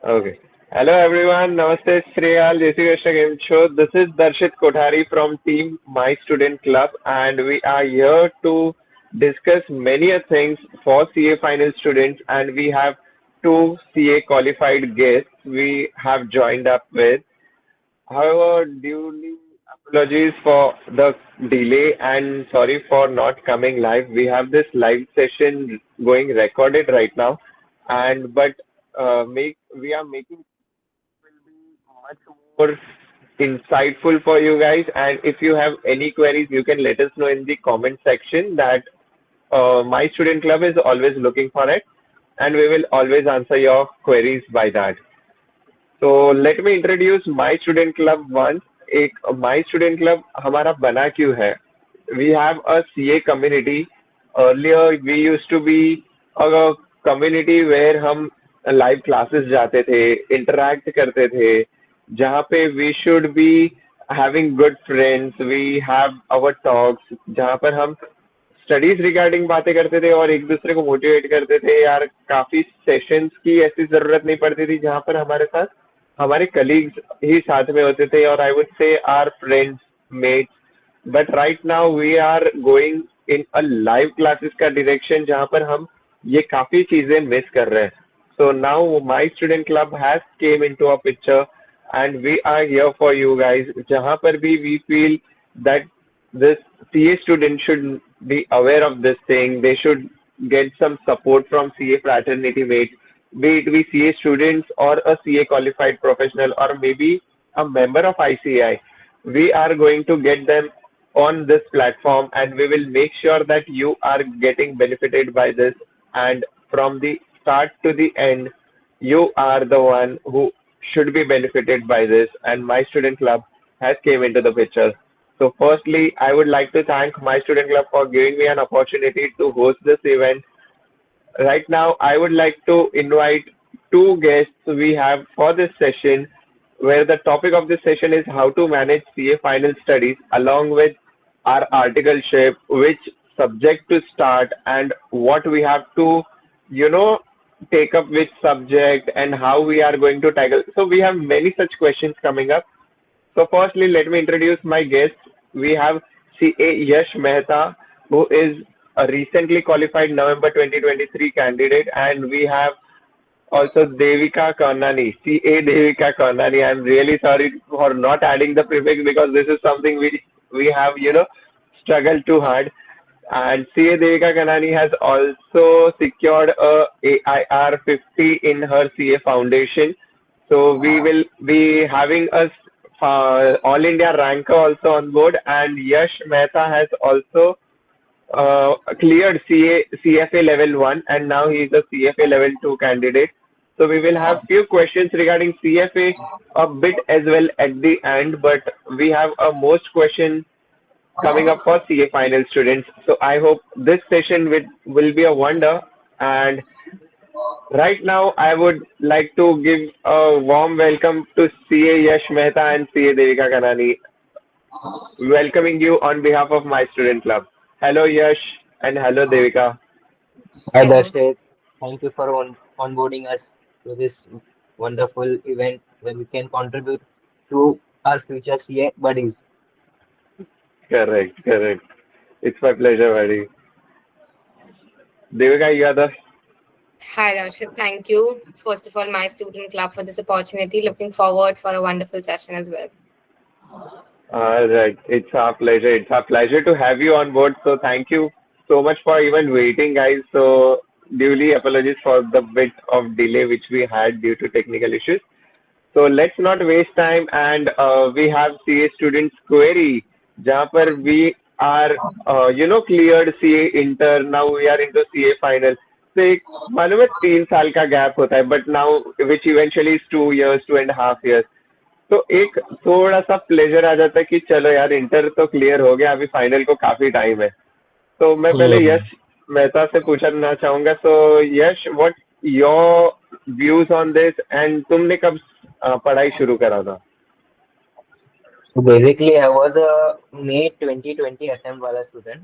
Okay. Hello everyone. Namaste, Sriyal. Jai Shri Krishna Game Show. This is Darshit Kothari from Team My Student Club, and we are here to discuss many a things for CA final students. And we have two CA qualified guests we have joined up with. However, duly apologies for the delay and sorry for not coming live. We have this live session going recorded right now, and but make we are making will be much more insightful for you guys. And if you have any queries, you can let us know in the comment section that my student club is always looking for it, and we will always answer your queries by that. So let me introduce my student club once. एक my student club हमारा बना क्यों है? We have a CA community. Earlier we used to be a community where हम live classes जाते थे, interact करते थे, जहाँ पे we should be having good friends. We have our talks, जहाँ पर हम स्टडीज रिगार्डिंग बातें करते थे और एक दूसरे को मोटिवेट करते थे यार काफी सेशंस की ऐसी जरूरत नहीं पड़ती थी जहाँ पर हमारे साथ हमारे कलीग्स ही साथ में होते थे और I would say our friends mates but right now we are going in a live classes का डायरेक्शन जहाँ पर हम ये काफी चीजें मिस कर रहे हैं so now my student club has came into a picture and we are here for you guys जहाँ पर भी we feel that this CA student should be aware of this thing. They should get some support from CA fraternity mates, be it be CA students or a CA qualified professional or maybe a member of ICI. We are going to get them on this platform and we will make sure that you are getting benefited by this. And from the start to the end, you are the one who should be benefited by this. And my student club has came into the picture. So firstly, I would like to thank my student club for giving me an opportunity to host this event. Right now, I would like to invite two guests we have for this session, where the topic of this session is how to manage CA final studies along with our articleship, which subject to start and what we have to, you know, take up which subject and how we are going to tackle. So we have many such questions coming up. So firstly, let me introduce my guests. We have CA Yash Mehta, who is a recently qualified November 2023 candidate, and we have also Devika Karnani, CA Devika Karnani. I'm really sorry for not adding the prefix because this is something we have, struggled too hard. And CA Devika Karnani has also secured a AIR 50 in her CA foundation. So we will be having a All India ranker also on board, and Yash Mehta has also cleared CFA level 1 and now he is a CFA level 2 candidate. So we will have few questions regarding CFA a bit as well at the end, but we have a most question coming up for CA final students. So I hope this session will be a wonder. And right now, I would like to give a warm welcome to CA Yash Mehta and CA Devika Kanani, welcoming you on behalf of my student club. Hello, Yash, and hello, Devika. Hi Hello. Darshit, thank you for onboarding us to this wonderful event where we can contribute to our future CA buddies. Correct, correct. It's my pleasure, buddy. Devika, you are the Hi, Rashid. Thank you, first of all, my student club for this opportunity. Looking forward for a wonderful session as well. all right. It's our pleasure. It's our pleasure to have you on board. So thank you so much for even waiting, guys. So duly apologies for the bit of delay which we had due to technical issues. So let's not waste time and we have CA students query जहाँ पर we are cleared CA inter now we are into CA final. So एक मालूम है 3 साल का gap होता है but now which eventually is 2 years 2.5 years. तो एक थोड़ा सा प्लेजर आ जाता है कि चलो यार इंटर तो क्लियर हो गया अभी फाइनल को काफी टाइम है तो मैं पहले Hmm. यश मेहता से पूछना चाहूंगा so Yash what your views on this and तुमने कब पढ़ाई शुरू करा था So basically, I was a May 2020 attempt wala student.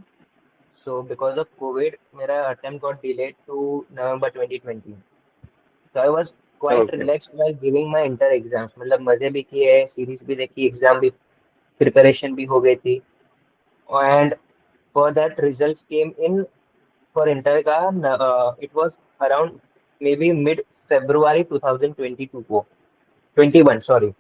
So because of COVID, my attempt got delayed to November 2020. So I was quite Okay. Relaxed while giving my inter exams, मतलब मजे भी किए, सीरीज भी देखी, exam भी, preparation भी हो गई थी। And for that results came in for inter का, it was around maybe mid February 2022 को, 21 सॉरी।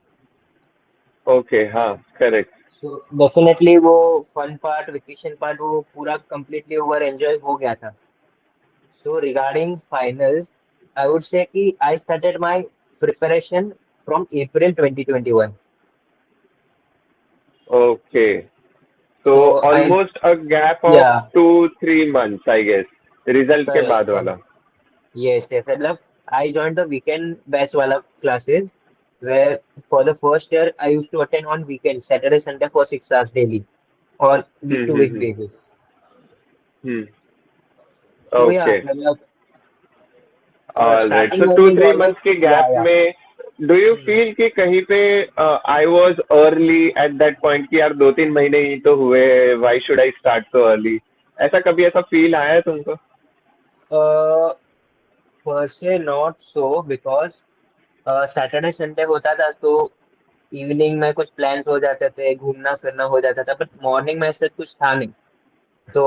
Okay. हाँ, correct. सो डेफिनेटली वो फन पार्ट, वेकेशन पार्ट, वो पूरा कंप्लीटली ओवर एंजॉय हो गया था। So regarding finals, I would say कि I started my preparation from April 2021। Okay. So So I, almost a gap of या 2-3 months, I guess. Result के correct बाद वाला. करेक्ट, यस यस, मतलब I joined the weekend batch वाला classes, where for the first year I used to attend on weekends, Saturday, Sunday for 6 hours daily or week to week Hmm. basis. Hmm. So yeah, Okay. मतलब All right. starting So learning two is three always, months के yeah gap yeah. में do you Hmm. feel कि कहीं पे I was early at that point कि यार 2-3 महीने ही तो हुए, why should I start so early? ऐसा कभी ऐसा फील आया है तुमको? Per se not so, because Saturday Sunday होता था तो इवनिंग में कुछ प्लान्स हो जाते थे, घूमना फिरना हो जाता था, बट मॉर्निंग में ऐसा कुछ था नहीं। तो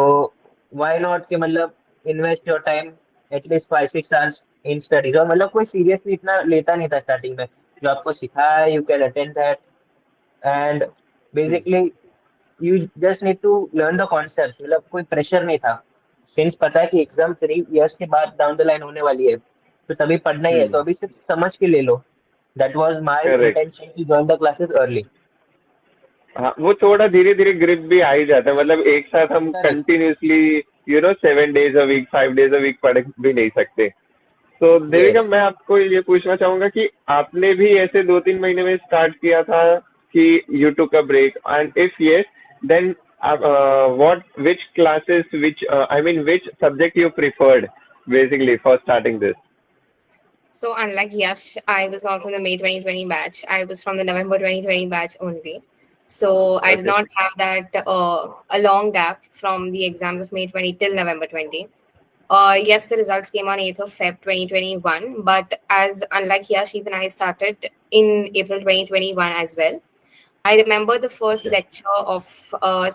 व्हाई नॉट कि मतलब invest your time at least 5-6 hours in studies, और मतलब कोई सीरियसली इतना लेता नहीं था स्टार्टिंग में। जो आपको सिखाया है you can attend that, and Hmm. Basically you just need to learn the concept, मतलब कोई प्रेशर नहीं था। सिंस पता है कि एग्जाम 3 इयर्स के बाद डाउन द लाइन होने वाली है, तो तभी पढ़ना ही है, तो Hmm. अभी सिर्फ समझ के ले लो। That was my Correct. Intention to join the classes early. हाँ, वो थोड़ा धीरे धीरे ग्रिप भी आ ही जाता है, मतलब एक साथ हम correct. Continuously 7 days a week 5 days a week पढ़ भी नहीं सकते। तो यस। देविका, मैं आपको ये पूछना चाहूंगा कि आपने भी ऐसे 2-3 महीने में स्टार्ट किया था कि you took a break, and if yes then what which classes which I mean which subject you preferred basically for starting this? So unlike Yash, I was not from the May 2020 batch. I was from the November 2020 batch only. So I did Okay. not have that a long gap from the exams of May 20 till November 20. Yes, the results came on 8th of Feb 2021, but as unlike Yash, even I started in April 2021 as well. I remember the first Okay. lecture of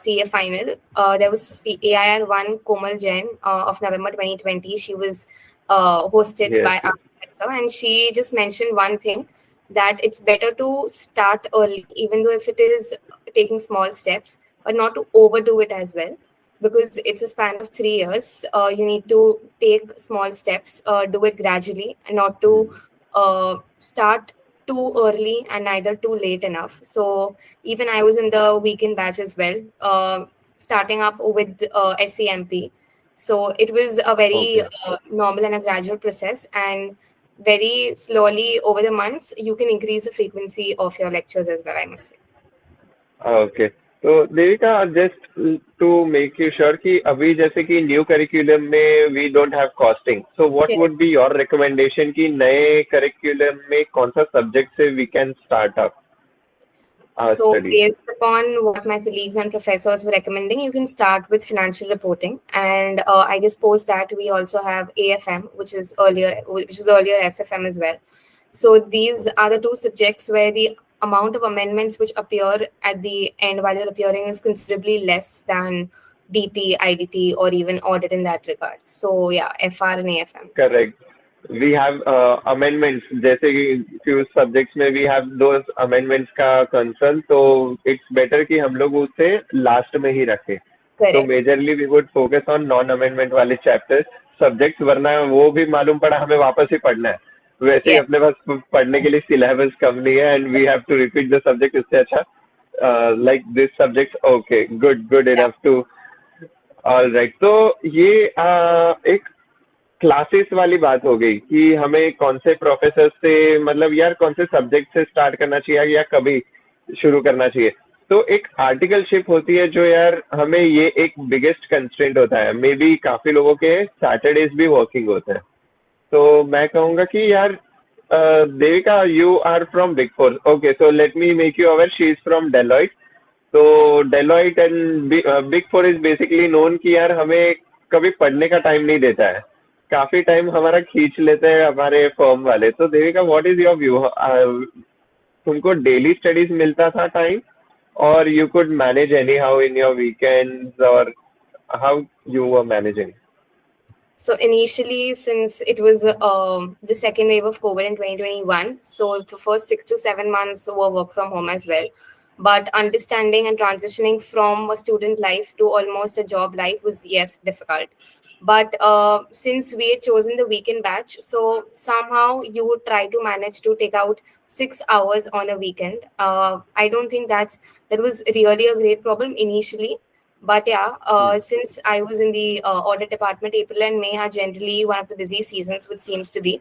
CA final. There was AIR1 Komal Jain of November 2020. She was hosted Yes, by yes. our professor, and she just mentioned one thing, that it's better to start early, even though if it is taking small steps, but not to overdo it as well. Because it's a span of 3 years, you need to take small steps, do it gradually, and not to start too early and neither too late enough. So even I was in the weekend batch as well, starting up with SCMP. So it was a very Okay. normal and a gradual process, and very slowly over the months, you can increase the frequency of your lectures as well, I must say. Okay. तो Devika, just to make you sure कि अभी जैसे कि new curriculum में we don't have costing, so what Okay. Would be your recommendation कि नए curriculum में कौन सा सब्जेक्ट से we can start up our So, studies? based upon what my colleagues and professors were recommending, you can start with financial reporting, and I guess post that we also have AFM, which was earlier SFM as well. So these are the two subjects where the amount of amendments which appear at the end while you're appearing is considerably less than DT, IDT, or even audit in that regard. So yeah, FR and AFM. Correct. We have amendments, जैसे कि few subjects में we have दो amendments का concern, तो it's better कि हम लोग उसे लास्ट में ही रखें। तो Correct. Majorly we would focus on non amendment वाले चैप्टर्स सब्जेक्ट्स, वरना वो भी मालूम पड़ा हमें वापस ही पढ़ना है। वैसे ही Yeah. अपने पास पढ़ने के लिए सिलेबस कम नहीं है, and we have to repeat the subject. इससे अच्छा like this subject, okay, good good Yeah. Enough too. All right. तो ये एक क्लासेस वाली बात हो गई कि हमें कौन से प्रोफेसर से, मतलब यार कौन से सब्जेक्ट से स्टार्ट करना चाहिए या कभी शुरू करना चाहिए। तो एक आर्टिकलशिप होती है जो यार हमें, ये एक बिगेस्ट कंस्ट्रेंट होता है। मे बी काफी लोगों के सैटरडेज भी वर्किंग होते हैं। तो मैं कहूंगा कि यार Devika, you are from big four, okay, so let me make you aware, she is from Deloitte. तो Deloitte and big four is basically known कि यार हमें कभी पढ़ने का टाइम नहीं देता है काफी टाइम हमारा खींच लेते हैं हमारे फर्म वाले. तो Devika, what is your view? तुमको डेली स्टडीज मिलता था time, or you could manage anyhow in your weekends, or how you were managing? So initially, since it was the second wave of COVID in 2021, so the first 6 to 7 months were work from home as well. But understanding and transitioning from a student life to almost a job life was, yes, difficult. But since we had chosen the weekend batch, so somehow you would try to manage to take out 6 hours on a weekend. I don't think that was really a great problem initially, but yeah, Hmm. since I was in the audit department, April and May are generally one of the busy seasons, which seems to be.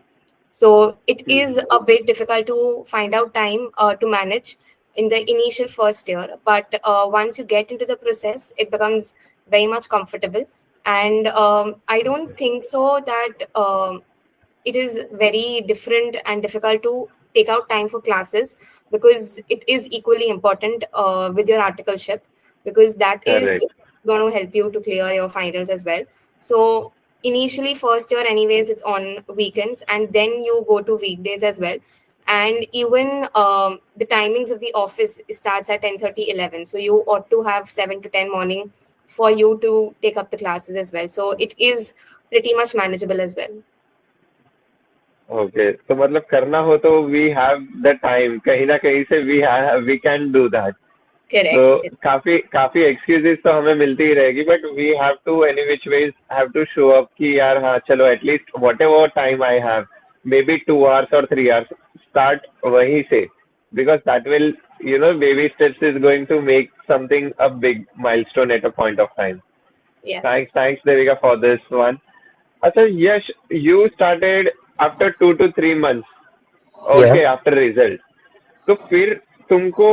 So it Hmm. is a bit difficult to find out time to manage in the initial first year. But once you get into the process, it becomes very much comfortable. And I don't think so that it is very different and difficult to take out time for classes, because it is equally important with your articleship, because that is Correct. going to help you to clear your finals as well. So initially first year anyways it's on weekends, and then you go to weekdays as well. And even the timings of the office starts at 10:30, 11, so you ought to have 7 to 10 morning for you to take up the classes as well, so it is pretty much manageable as well. Okay. तो मतलब करना हो तो we have the time. कहीं ना कहीं से we can do that. तो Correct. काफी काफी एक्सक्यूजेस तो हमें मिलती ही रहेगी, but we have to any which ways have to show up कि यार हाँ चलो at least whatever time I have, maybe 2 hours और 3 hours, स्टार्ट वहीं से, because that will baby steps is going to make something a big milestone at a point of time. Yes. Thanks Devika for this one. अच्छा यश, you started after 2 to 3 months. Yeah. Okay, after result. तो फिर तुमको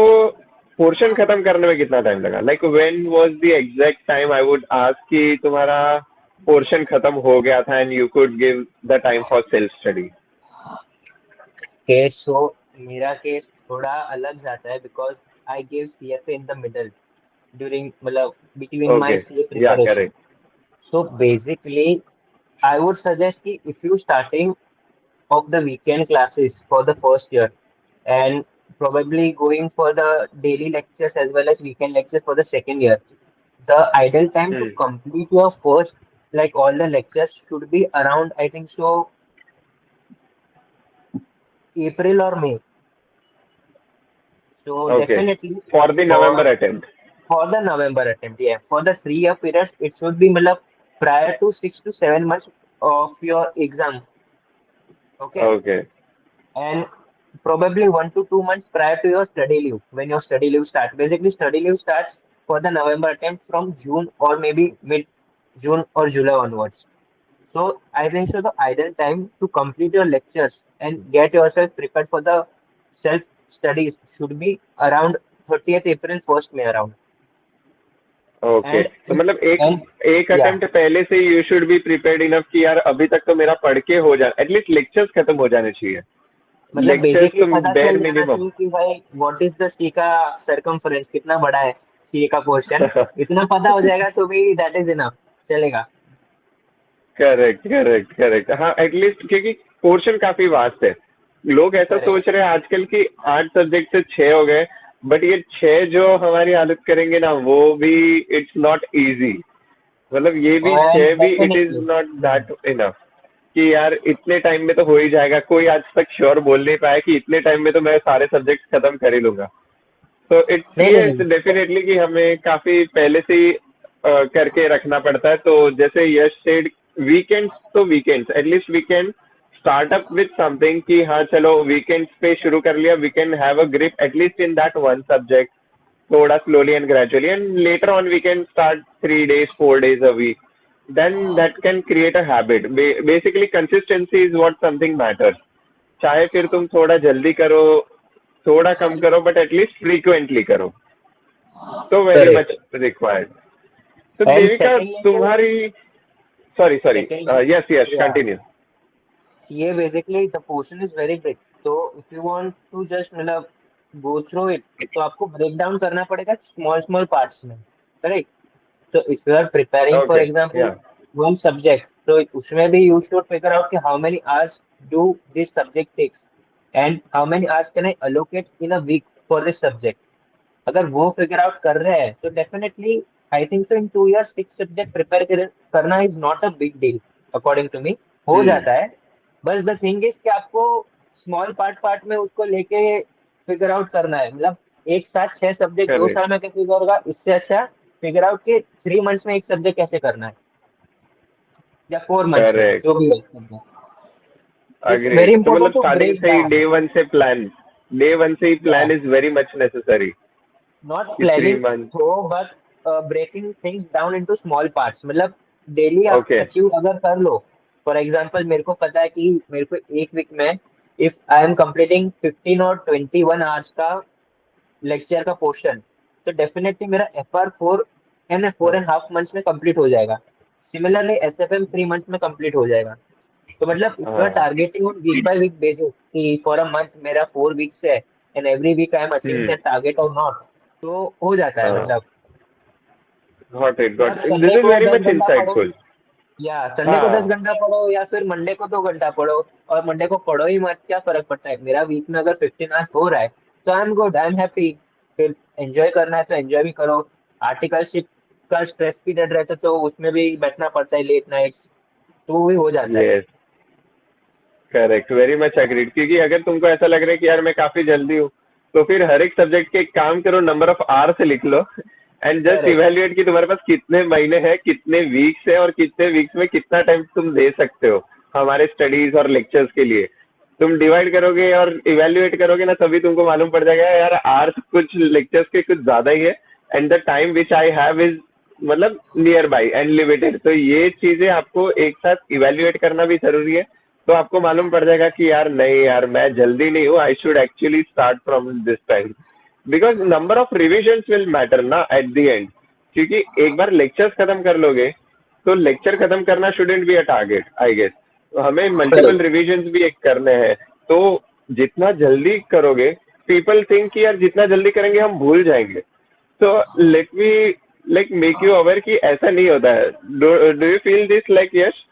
portion खत्म करने में कितना time लगा? Like when was the exact time I would ask कि तुम्हारा पोर्शन खत्म हो गया था and you could give the time for self study? Case so मेरा केस थोड़ा अलग जाता है because I give CFA in the middle during मतलब बिटवीन माय ओके. सीए या preparation. Correct. So basically I would suggest कि if you starting of the weekend classes for the first year and probably going for the daily lectures as well as weekend lectures for the second year, the ideal time to complete your first, like all the lectures should be around, I think so, April or May. So okay. definitely for the for November attempt. the November attempt, yeah, for the 3 year periods, it should be malab, prior to 6 to 7 months of your exam. Okay. Okay. And probably 1 to 2 months prior to your study leave, when your study leave starts. Basically, study leave starts for the November attempt from June or maybe mid June or July onwards. So I think so the ideal time to complete your lectures and get yourself prepared for the self studies should be around 30th April, 1st May around. Okay. And तो मतलब एक and एक yeah, attempt पहले से you should be prepared enough कि यार अभी तक तो मेरा पढ़ के हो जा, एटलीस्ट लेक्चर्स खत्म हो जाने चाहिए. मतलब लेक्चर्स बेसिकली तो पता बेयर चल जाना मिनिमम. चाहिए कि भाई व्हाट इज द सी का सरकमफ्रेंस, कितना बड़ा है सी का पोर्शन, इतना पता हो जाएगा तो भी दैट इज इनफ, चलेगा. Correct correct correct. हाँ एटलीस्ट, क्योंकि पोर्शन काफी वास्ट है. लोग ऐसा करेक्ट. सोच रहे हैं आजकल की 8 सब्जेक्ट से 6 हो गए, बट ये 6 जो हमारी हालत करेंगे ना, वो भी इट्स नॉट इजी. मतलब ये भी एंड 6 भी it is definitely. Not that enough कि यार इतने टाइम में तो हो ही जाएगा. कोई आज तक श्योर बोल नहीं पाया कि इतने टाइम में तो मैं सारे सब्जेक्ट खत्म कर ही लूंगा. तो इट्स नहीं ये नहीं. डेफिनेटली कि हमें काफी पहले से ही करके रखना पड़ता है. तो जैसे यश सेड, वीकेंड्स तो weekends at least we can start up with something कि हाँ चलो वीकेंड्स पे शुरू कर लिया, we can have a grip at least in that one subject, थोड़ा slowly and gradually, and later on we can start 3 days 4 days a week. Then that can create a habit. Basically consistency is what something matters. चाहे फिर तुम थोड़ा जल्दी करो, थोड़ा कम करो, but at least frequently करो. तो वेरी मच करेक्ट. रिक्वायर्ड. तो एंड देविका सेकेंडली तो तुम्हारी, sorry sorry, secondly yes yes yeah continue. ये basically the portion is very big. तो if you want to just मतलब गो थ्रू इट, तो आपको ब्रेक डाउन करना पड़ेगा स्मॉल स्मॉल पार्ट्स में. Correct. So if you are preparing, for okay. example, या one subject. So उसमें भी you should figure out कि how many hours do this subject takes and how many hours can I allocate in a week for this subject. अगर वो figure out कर रहे हैं तो डेफिनेटली आई थिंक तो इन 2 years 6 सब्जेक्ट प्रिपेयर करना is not a big deal according to me, हो hmm. जाता है। बस द थिंग इज कि आपको स्मॉल पार्ट पार्ट में उसको लेके फिगर आउट करना है। मतलब एक साथ 6 सब्जेक्ट 2 साल करेक्ट में कैसे होगा, इससे अच्छा फिगर आउट कि 3 months में एक सब्जेक्ट कैसे करना है या 4 months में करेक्ट। जो भी है। It's very agreed. तो मतलब इंपॉर्टेंट टू स्टार्टिंग ब्रेक से ही डाउन। डे वन से ही या plan is very much necessary. Not कि थ्री प्लानिंग मंथ हो but breaking things down into small parts. मतलब डेली आप ओके। अचीव अगर कर लो, फॉर एग्जांपल मेरे को पता है कि मेरे को एक वीक में इफ आई एम कंप्लीटिंग 15 और 21 आवर्स का लेक्चर का पोर्शन, तो डेफिनेटली मेरा एफआर 4 एंड 4.5 months में कंप्लीट हो जाएगा। सिमिलरली एसएफएम 3 months में कंप्लीट हो जाएगा। तो मतलब इफ यू आर हाँ। Targeting on week by week basis कि फॉर अ मंथ मेरा 4 weeks है and every week I am achieving hmm. That target और नॉट, तो हो जाता है। हाँ। मतलब गॉट इट, फिर आप got it, this Sunday is को वेरी दस मच घंटा पढ़ो, इंसाइटफुल। या संडे को दस हाँ। घंटा पढ़ो या फिर मंडे को 2 घंटा पढ़ो। और मंडे को पढ़ो ही मत, क्या फर्क पड़ता है, मेरा वीक में अगर 15 आवर्स हो रहा है तो I am good, I am happy. फिर एंजॉय करना है तो एंजॉय भी करो। आर्टिकलशिप का स्ट्रेस पीरियड रहता है तो उसमें भी बैठना पड़ता है लेट नाइट्स, तो वो भी हो जाता है। Yes. Correct, very much agreed. क्योंकि अगर तुमको ऐसा लग रहा है कि यार मैं काफी जल्दी हूँ, तो फिर हर एक सब्जेक्ट के एक काम करो, नंबर ऑफ आवर्स लिख लो एंड जस्ट करेक्ट। इवेल्युएट कि तुम्हारे पास कितने महीने हैं, कितने वीक्स है, और कितने वीक्स में कितना टाइम तुम दे सकते हो हमारे स्टडीज और लेक्चर्स के लिए। तुम डिवाइड करोगे और इवेल्युएट करोगे ना, तभी तुमको मालूम पड़ जाएगा यार आवर्स कुछ लेक्चर्स के कुछ ज्यादा ही है and the time which I have is मतलब नियर बाई एंड लिमिटेड। तो ये चीजें आपको एक साथ इवेल्युएट करना भी जरूरी है। तो आपको मालूम पड़ जाएगा कि यार नहीं यार मैं जल्दी नहीं हूँ, I should actually start from this time. Because number of revision will matter ना एट द एंड। क्योंकि एक बार लेक्चर्स खत्म कर लोगे तो लेक्चर खत्म करना shouldn't be a target I guess. तो हमें मल्टीपल करेक्ट। रिविजन्स भी एक करने हैं। तो जितना जल्दी करोगे, पीपल थिंक कि यार जितना जल्दी करेंगे हम भूल जाएंगे। तो let me like make you aware कि ऐसा नहीं होता है। Do you feel this like Yash?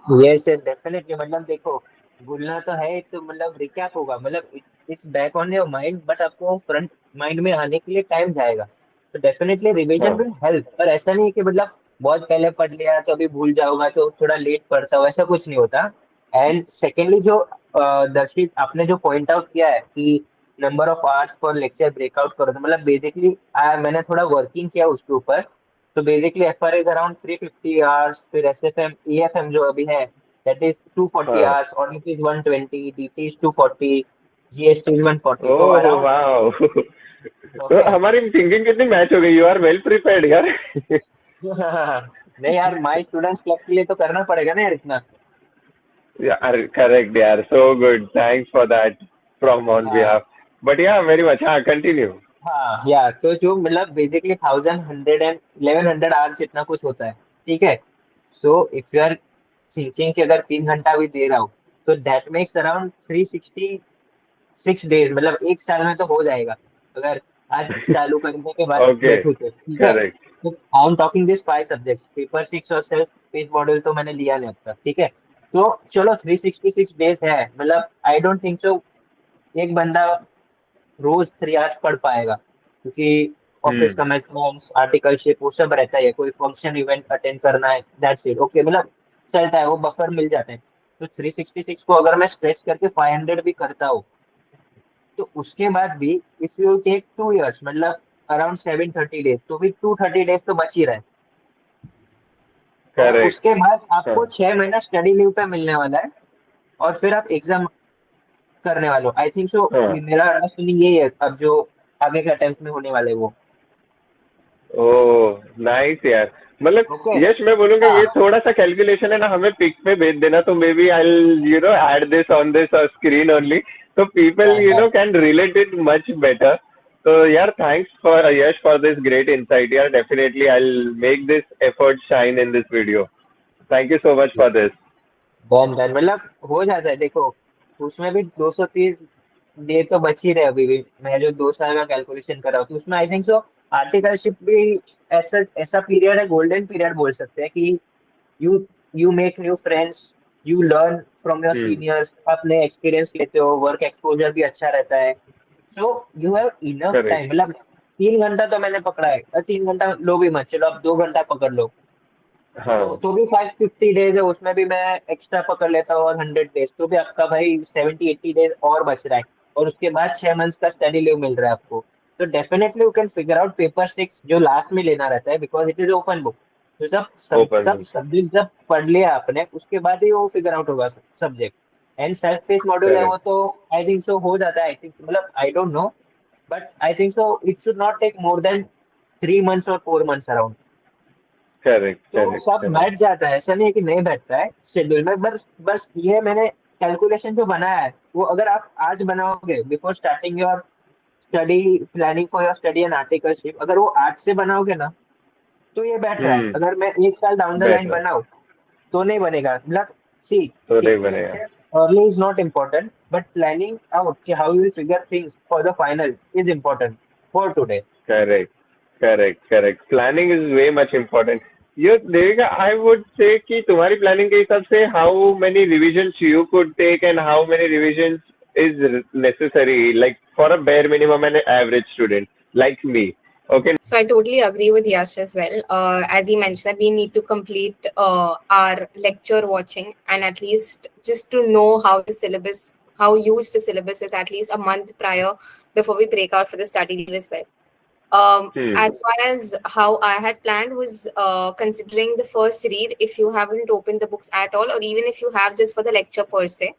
Yes definitely. मतलब देखो, भूलना तो है तो मतलब रिकैप होगा, मतलब it's back on your mind, but आपको फ्रंट माइंड में आने के लिए टाइम जाएगा। तो डेफिनेटली रिवीजन हाँ। विल हेल्प, पर ऐसा नहीं है कि मतलब बहुत पहले पढ़ लिया तो अभी भूल जाओगा तो थोड़ा लेट पढ़ता हो, ऐसा कुछ नहीं होता। एंड सेकेंडली जो दर्शित आपने जो पॉइंट आउट किया है कि number of hours per lecture breakout करो, तो मतलब बेसिकली मैंने थोड़ा वर्किंग किया उसके ऊपर। तो basically FR is around 350 hours, फिर एसएफएम ईएफएम जो अभी है दैट इज 240 हाँ। Hours, audit is 120, DT is 240, GST is 140, तो ओह अराउंड। वाओ। तो ओके। हमारी थिंकिंग कितनी मैच हो गई, यू आर वेल प्रिपेयर्ड यार। नहीं यार, माय स्टूडेंट्स क्लब के लिए तो करना पड़ेगा ना यार इतना। यार करेक्ट यार, so good, thanks for that from on हाँ। बिहाफ। बट या वेरी मच, हाँ कंटिन्यू। हाँ या तो जो मतलब बेसिकली 1100 आवर्स इतना कुछ होता है, ठीक है। So if you are thinking कि अगर 3 घंटा भी दे रहा हूँ, तो दैट मेक्स अराउंड 366 डेज, मतलब एक साल में तो हो जाएगा अगर आज चालू करने के बाद ओके। बैठू तो, ठीक है। करेक्ट। तो I am talking this 5 subjects, paper 6 और सेल्फ पेज मॉडल तो मैंने लिया नहीं अब तक, ठीक है। तो चलो 366 डेज है, मतलब आई डोंट थिंक सो एक बंदा रोज 3 आवर्स पढ़ पाएगा, क्योंकि ऑफिस हम्म। कमिटमेंट्स आर्टिकलशिप वो सब रहता है, कोई फंक्शन इवेंट अटेंड करना है, दैट्स इट, ओके, मतलब चलता है, वो बफर मिल जाते हैं। तो 366 को अगर मैं स्ट्रेच करके 500 भी करता हूँ, तो उसके बाद भी इफ यू टेक 2 years, मतलब अराउंड 730 डेज, तो भी 230 डेज तो बच ही रहे। और करेक्ट। उसके बाद हाँ। आपको 6 महीना स्टडी लीव पे मिलने वाला है, और फिर आप एग्जाम करने वाले हो, आई थिंक सो। हाँ। मेरा अंडरस्टैंडिंग यही है अब जो आगे के अटेम्प्ट में होने वाले वो। ओह नाइस यार। मतलब ओके। यश मैं बोलूंगा हाँ। ये थोड़ा सा कैलकुलेशन है ना, हमें पिक पे भेज देना, तो maybe I you know add this on this screen only, तो people done you know done. Can relate it much better. तो यार thanks for Yash for this great insight यार, definitely I will make this effort shine in this video. Thank you so much for this. Done done, मतलब हो जाता है देखो। उसमें भी 230 डे तो बच ही रहे अभी भी, मैं जो 2 साल का कैलकुलेशन कर रहा हूँ, तो उसमें आई थिंक सो आर्टिकलशिप भी ऐसा ऐसा पीरियड है, गोल्डन पीरियड बोल सकते हैं कि you make new friends, you learn from your Hmm. seniors, अपने experience लेते हो, work exposure भी अच्छा रहता है. So you have enough Correct. time. मतलब 3 घंटा तो मैंने पकड़ा है, 3 घंटा लो भी मत, चलो अब 2 घंटा पकड़ लो. तो भी 550 डेज है, उसमें भी मैं एक्स्ट्रा पकड़ लेता हूँ, और 100 डेज तो भी आपका भाई 70-80 डेज और बच रहा है. और उसके बाद 6 मंथ्स का स्टडी लीव मिल रहा है आपको. तो definitely you can figure out paper 6 जो लास्ट में लेना रहता है, because it is open book. तो जब सब Open सब book. सब्जेक्ट जब पढ़ लिया आपने, उसके बाद ही वो फिगर आउट होगा subject. And self pace module है वो, Correct. तो आई थिंक सो हो जाता है, आई थिंक, मतलब I don't know, but I think so it should not take more than 3 months और 4 मंथ्स अराउंड. Correct. तो Correct. सब Correct. बैठ जाता है, ऐसा नहीं है कि नहीं बैठता है शेड्यूल में. बस बस ये मैंने कैलकुलेशन जो बनाया है, वो अगर आप आज बनाओगे before starting your study, planning for your study and articleship, अगर वो आज से बनाओगे ना, तो ये बैठ रहा है. Hmm. अगर मैं 1 साल डाउन द लाइन Better. बनाऊं, तो नहीं बनेगा. मतलब सी, तो नहीं बनेगा. Success early is not important, but planning out कि how you figure things for the final is important for today. Correct. Correct. Correct. Planning is way much important. You, Devika, I would say कि तुम्हारी planning के हिसाब से how many revisions you could take and how many revisions is necessary, like for a bare minimum and an average student like me. Okay. So I totally agree with Yash as well. As he mentioned, that we need to complete our lecture watching, and at least just to know how the syllabus, how huge the syllabus is, at least a month prior before we break out for the study leave as well. Hmm. As far as how I had planned was considering the first read, if you haven't opened the books at all, or even if you have just for the lecture per se,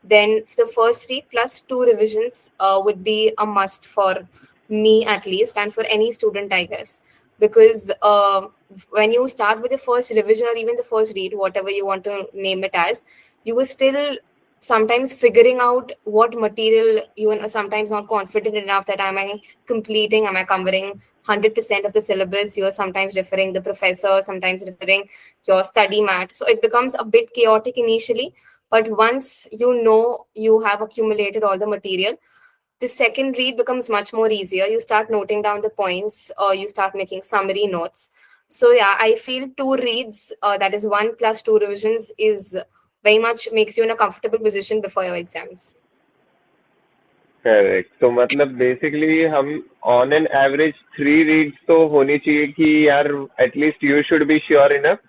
then the first read plus two revisions would be a must for me at least, and for any student, I guess. Because when you start with the first revision or even the first read, whatever you want to name it as, you will still sometimes figuring out what material you are sometimes not confident enough that am I completing, am I covering 100% of the syllabus. You're sometimes referring the professor, sometimes referring your study mat, so it becomes a bit chaotic initially. But once you know you have accumulated all the material, the second read becomes much more easier. You start noting down the points, or you start making summary notes. So yeah, I feel two reads, that is 1 plus 2 revisions, is very much makes you in a comfortable position before your exams. Correct. तो मतलब basically हम on an average 3 reads तो होनी चाहिए कि यार at least you should be sure enough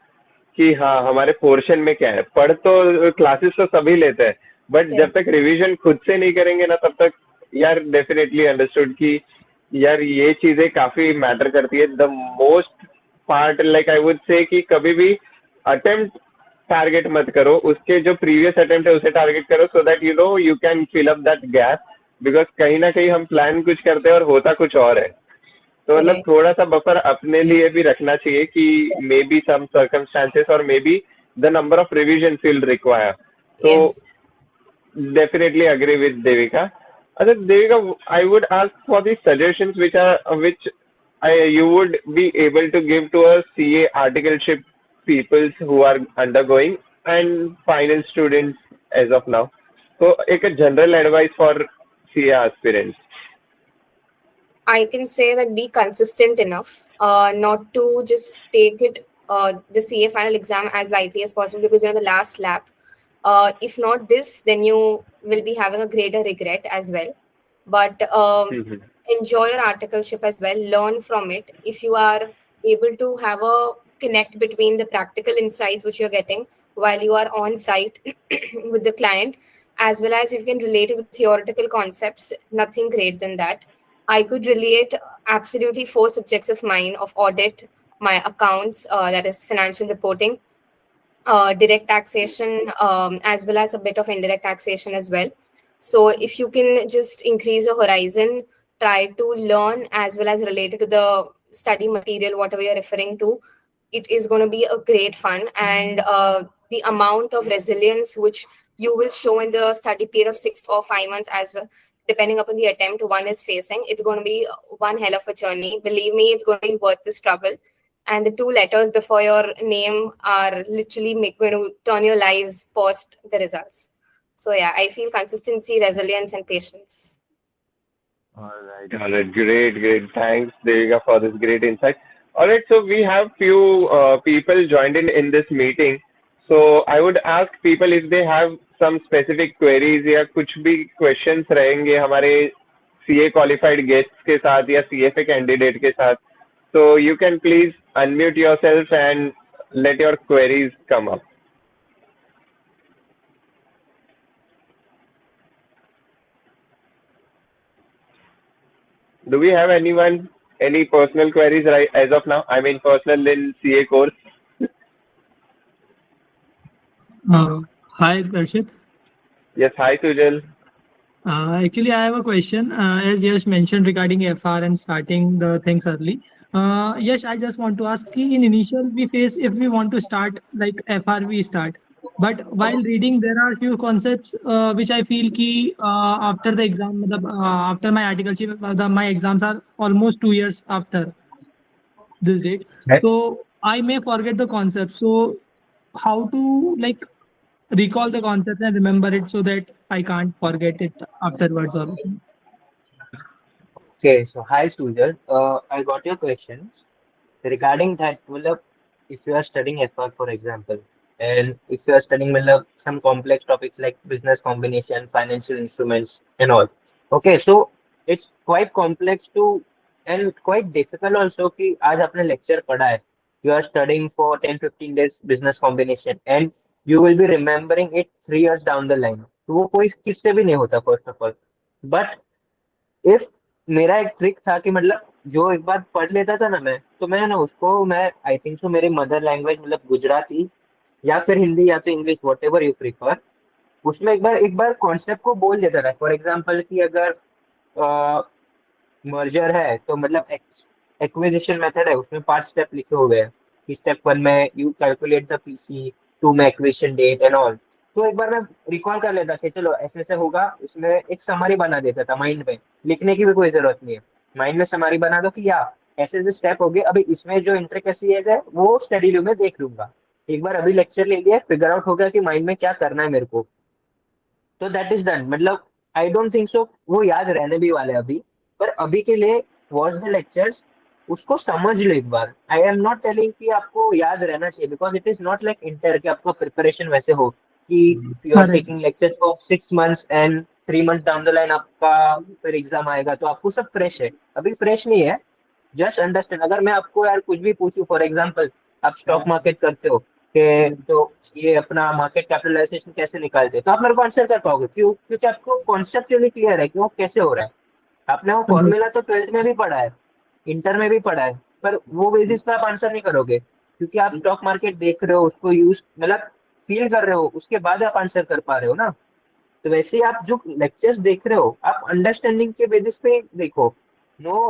कि हाँ हमारे पोर्शन में क्या है. पढ़ तो क्लासेस तो सभी लेते हैं, बट Yeah. जब तक रिवीजन खुद से नहीं करेंगे ना तब तक यार डेफिनेटली अंडरस्टूड कि यार ये चीजें काफी मैटर करती है. The most part like I would say कि कभी भी अटेम्प्ट टारगेट मत करो, उसके जो प्रीवियस अटेम्प्ट है उसे टारगेट करो, so that you can fill up that gap. Because कहीं ना कहीं हम प्लान कुछ करते हैं और होता कुछ और है. तो मतलब Correct. थोड़ा सा बफर अपने लिए भी रखना चाहिए कि मे बी सम सर्कमस्टांसेस और may be the number of revision will require. तो Yes. definitely agree with Devika. Other Devika, I would ask for the suggestions which you would be able to give to a CA articleship peoples who are undergoing and final students as of now. So, एक general advice for CA aspirants. I can say that be consistent enough, not to just take it the CA final exam as lightly as possible because you're on the last lap. If not this, then you will be having a greater regret as well. But Mhm. enjoy your articleship as well. Learn from it. If you are able to have a connect between the practical insights which you're getting while you are on site with the client, as well as you can relate it with theoretical concepts, nothing great than that. I could relate absolutely 4 subjects of mine of audit, my accounts, that is financial reporting, direct taxation, as well as a bit of indirect taxation as well. So if you can just increase your horizon, try to learn as well as relate it to the study material, whatever you're referring to, it is going to be a great fun. And the amount of resilience which you will show in the study period of 6 or 5 months as well, depending upon the attempt one is facing, it's going to be one hell of a journey. Believe me, it's going to be worth the struggle. And the 2 letters before your name are literally going to turn your lives post the results. So yeah, I feel consistency, resilience, and patience. All right. Great, great. Thanks, Devika, for this great insight. All right, so we have few people joined in this meeting. So I would ask people if they have some specific queries या कुछ भी questions रहेंगे हमारे CA qualified guests के साथ या CFA candidate के साथ. So you can please unmute yourself and let your queries come up. Do we have anyone, any personal queries right as of now? I mean, personal in CA course. Hi, Darshit. Yes, hi Sujal. Actually, I have a question. As Yash mentioned regarding FR and starting the things early. Yash, I just want to ask, in initial we face if we want to start like FR, we start. But while reading, there are few concepts which I feel ki after the exam, after my articleship, my exams are almost 2 years after this date. Right. So I may forget the concept. So how to like recall the concept and remember it so that I can't forget it afterwards or Okay, so hi Sujal. I got your questions. Regarding that, मतलब, if you are studying FR, for example, and if you are studying मतलब, some complex topics like business combination, financial instruments, and all. Okay, so it's quite complex to and quite difficult also कि आज आपने lecture पढ़ा है. You are studying for 10-15 days business combination and you will be remembering it 3 years down the line. तो वो कोई किससे भी नहीं होता first of all. But if मेरा एक ट्रिक था कि मतलब जो एक बार पढ़ लेता था ना तो मैं ना उसको मैं आई थिंक सो मेरी मदर लैंग्वेज मतलब गुजराती या फिर हिंदी या तो English what ever you prefer उसमें एक बार कॉन्सेप्ट को बोल देता था फॉर एग्जाम्पल कि अगर मर्जर है तो मतलब एक्विजिशन मेथड है उसमें 5 स्टेप लिखे हुए हैं कि स्टेप 1 में यू कैलकुलेट द पीसी 2 में एक्विजिशन डेट एंड ऑल तो एक बार मैं रिकॉल कर लेता कि चलो ऐसे ऐसे होगा उसमें एक समरी बना देता था माइंड में लिखने की भी कोई जरूरत नहीं है माइंड में समरी बना दो कि या ऐसे ऐसे स्टेप हो गए अभी इसमें जो इंट्रिकेसी है वो स्टडी रूम में देख लूंगा एक बार अभी लेक्चर ले लिया फिगर आउट हो गया कि माइंड में क्या करना है मेरे को तो दैट इज डन मतलब आई डोंट थिंक सो वो याद रहने भी वाले अभी पर अभी के लिए वॉच द लेक्चर्स उसको समझ लो एक बार आई एम नॉट टेलिंग कि आपको याद रहना चाहिए because it is not like inter कि आपका प्रिपरेशन वैसे हो कि you are correct. Taking lecture for 6 months and 3 months down the line आपका फिर एग्जाम आएगा तो आपको सब फ्रेश है अभी फ्रेश नहीं है जस्ट अंडरस्टैंड अगर मैं आपको यार कुछ भी पूछूं फॉर एग्जांपल आप स्टॉक मार्केट करते हो कि तो ये अपना मार्केट कैपिटलाइजेशन कैसे निकालते हैं तो आप मेरे को आंसर कर पाओगे क्यों क्योंकि आपको कॉन्सेप्चुअली क्लियर है कि वो कैसे हो रहा है आपने वो Correct. फॉर्मूला तो 12th में भी पढ़ा है इंटर में भी पढ़ा है पर वो बेसिस पे आप आंसर नहीं करोगे क्योंकि आप स्टॉक मार्केट देख रहे हो उसको यूज मतलब फील कर रहे हो उसके बाद आप आंसर कर पा रहे हो ना तो वैसे ही आप जो लेक्चर्स देख रहे हो आप अंडरस्टैंडिंग के बेसिस पे देखो नो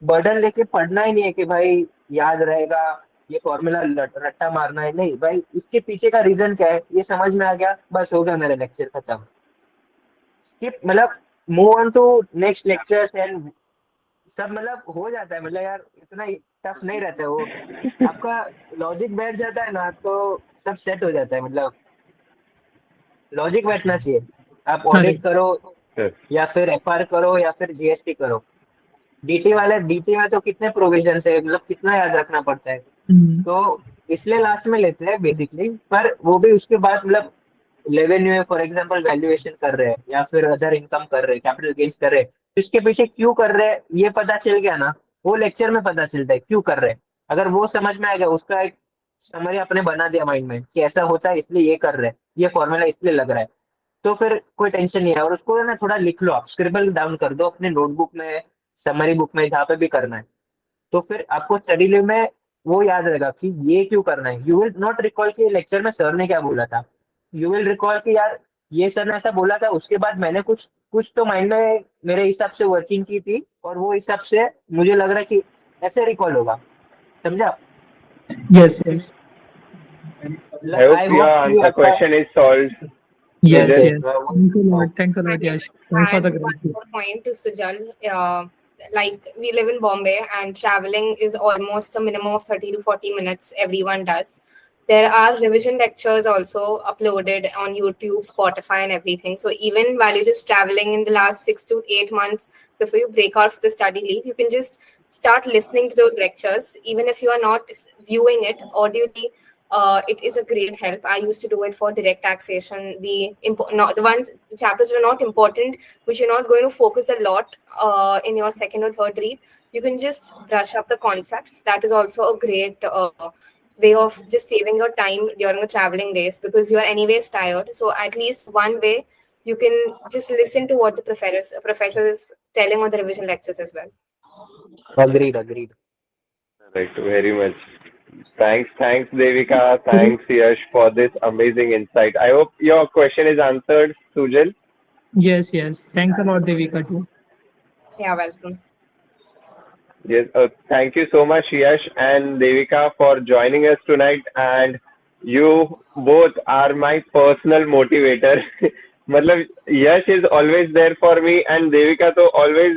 बर्डन लेके पढ़ना ही नहीं है कि भाई याद रहेगा ये फॉर्मूला रट्टा मारना है नहीं भाई इसके पीछे का रीजन क्या है ये समझ में आ गया बस हो गया मेरा लेक्चर खत्म स्किप मतलब move on to next lectures and सब मतलब हो जाता है मतलब यार इतना टफ नहीं रहता है वो आपका लॉजिक बैठ जाता है ना तो सब सेट हो जाता है मतलब लॉजिक बैठना चाहिए आप ऑडिट Correct. करो Yes. या फिर एफआर करो या फिर जीएसटी करो डीटी में तो कितने प्रोविजन है मतलब कितना याद रखना पड़ता है Hmm. तो इसलिए लास्ट में लेते हैं बेसिकली पर वो भी उसके बाद मतलब रेवेन्यू है फॉर एग्जांपल वैल्यूएशन कर रहे हैं या फिर अदर इनकम कर रहे हैं कैपिटल गेन्स कर रहे हैं तो इसके पीछे क्यों कर रहे हैं ये पता चल गया ना वो लेक्चर में पता चलता है क्यों कर रहे हैं अगर वो समझ में आ गया उसका एक समरी आपने बना दिया माइंड में कि ऐसा होता है इसलिए ये कर रहे हैं ये फॉर्मूला इसलिए लग रहा है तो फिर कोई टेंशन नहीं है और उसको ना थोड़ा लिख लो आप स्क्रिबल डाउन कर दो अपने नोटबुक में समरी बुक में जहाँ पे भी करना है तो फिर आपको स्टडी लीव में वो याद रहेगा कि ये क्यों करना है यू विल नॉट रिकॉल कि लेक्चर में सर ने क्या बोला था यू विल रिकॉल कि यार ये सर ने ऐसा बोला था उसके बाद मैंने कुछ कुछ तो माइंड में मेरे हिसाब से वर्किंग की थी और वो हिसाब से मुझे लग रहा है कि ऐसे रिकॉल होगा समझा Yes, yes. I hope I your hope कि answer आपका question is solved, Yes, yes Sujal. yes. Yes Thanks a lot. Thanks a lot, And if Yash. I Thanks for add the one great tip. more point to Sujal, like we live in Bombay and traveling is almost a minimum of 30 to 40 minutes, everyone does. There are revision lectures also uploaded on YouTube, Spotify, and everything. So even while you're just traveling in the last 6 to 8 months before you break out for the study leave, you can just start listening to those lectures, even if you are not viewing it audibly. It is a great help. I used to do it for direct taxation. Not the ones, the chapters were not important, which you're not going to focus a lot in your second or third read. You can just brush up the concepts. That is also a great way of just saving your time during the traveling days, because you are anyways tired. So at least one way you can just listen to what the professor is telling on the revision lectures as well. Agreed, agreed. Right, very much. Thanks, Devika. Thanks, Yash, for this amazing insight. I hope your question is answered, Sujal. Yes, yes. Thanks a lot, Devika, too. Yeah, welcome. Yes, thank you so much, Yash and Devika, for joining us tonight. And you both are my personal motivator. मतलब यश is always there for me, and Devika तो always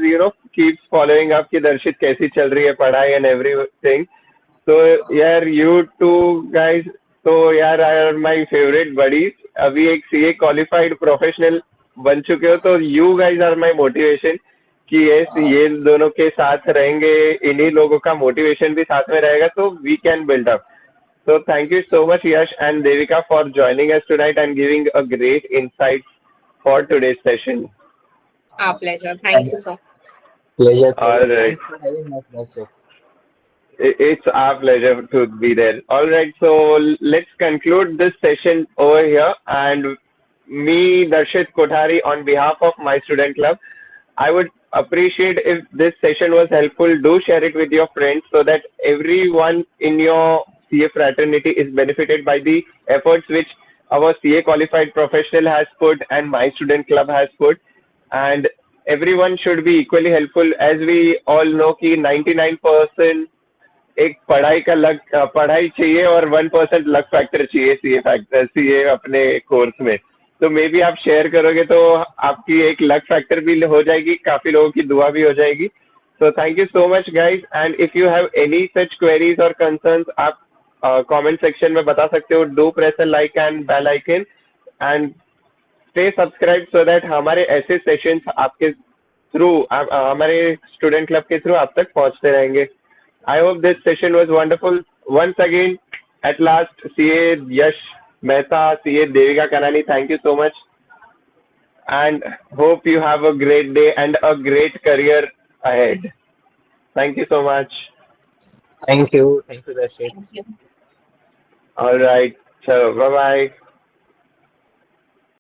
keeps following up कि दर्शित कैसी चल रही है पढ़ाई and everything. So यार you two guys तो यार are my favorite buddies. अभी एक CA qualified professional बन चुके हो, तो you guys are my motivation कि ये दोनों के साथ रहेंगे, इन्हीं लोगों का मोटिवेशन भी साथ में रहेगा, तो we can build up. So thank you so much, Yash and Devika, for joining us tonight and giving a great insight for today's session. Our pleasure. Thank you so much. Pleasure, All pleasure. right. Thanks for having us, Darshit. It's our pleasure to be there. All right, so let's conclude this session over here. And me, Darshit Kothari, on behalf of my student club, I would appreciate if this session was helpful. Do share it with your friends so that everyone in your CA fraternity is benefited by the efforts which our CA qualified professional has put and my student club has put. And everyone should be equally helpful, as we all know कि 99% एक पढ़ाई का पढ़ाई चाहिए और 1% luck factor चाहिए CA अपने course में. तो मे बी आप शेयर करोगे तो आपकी एक लक फैक्टर भी हो जाएगी, काफी लोगों की दुआ भी हो जाएगी. So thank you so much guys, and if you have any such queries और कंसर्न्स आप कमेंट सेक्शन में बता सकते हो. Do press like and bell icon and stay subscribe so that हमारे ऐसे सेशंस आपके थ्रू हमारे स्टूडेंट क्लब के थ्रू आप तक पहुंचते रहेंगे. I hope this session was wonderful. Once again, at last, CA Yash Mehta, CA Devika Kanani, thank you so much. And hope you have a great day and a great career ahead. Thank you so much. Thank you. Thank you, Darshit. Thank you. All right. So, bye bye.